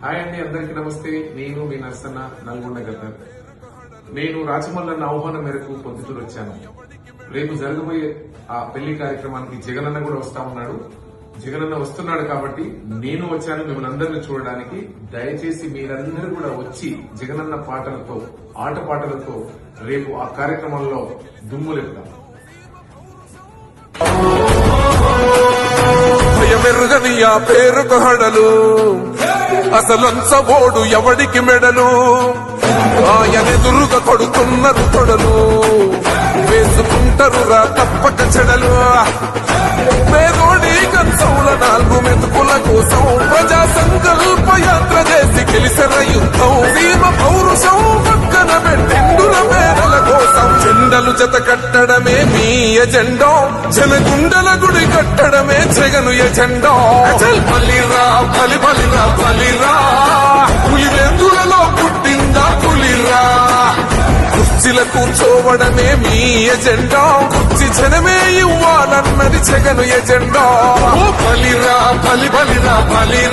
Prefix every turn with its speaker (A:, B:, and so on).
A: Hi అండి, అందరికీ నమస్తే. నేను మీ నర్సన్న, నల్గొండ గద్దర్. నేను రాచమల్లన్న ఆహ్వానం మేరకు పొద్దుటూరు వచ్చాను. రేపు జరగబోయే ఆ పెళ్లి కార్యక్రమానికి జగనన్న కూడా వస్తా ఉన్నాడు. జగనన్న వస్తున్నాడు కాబట్టి నేను వచ్చాను మిమ్మల్ని అందరినీ చూడడానికి. దయచేసి మీరందరూ కూడా వచ్చి జగనన్న పాటలతో, ఆట పాటలతో రేపు ఆ కార్యక్రమంలో దుమ్ములేపుదాం.
B: భయమెరుగని ఆ పేరుకు హడలు, అసలంచబోడు ఎవడికి మెడలు, ఆయనెదురుగా కొడుతున్నారు తొడలు, వేసుకుంటారు రా తప్పక చెడలు. పేదోడి కంచౌల 4 మెతుకుల కోసం ప్రజా సంకల్ప యాత్ర చేసి గెలిసిన యుద్ధం, సీమ పౌరుషం పక్కన పెట్టిండుల పేదల కోసం. జెండలు జత కట్టడమే మీ ఎజెండా, జనగుండల గుడి కట్టడమే జగను ఎజెండా. బలిరా బలి బలిరా బలిరా, పులివెందులలో పుట్టిందా పులిరా. కుర్చీల కూర్చోవడమే మీ ఎజెండా, కుర్చీ జనమే ఇవ్వాలన్నది జగను ఎజెండా. బలిరా బలి బలిరా బలిరా.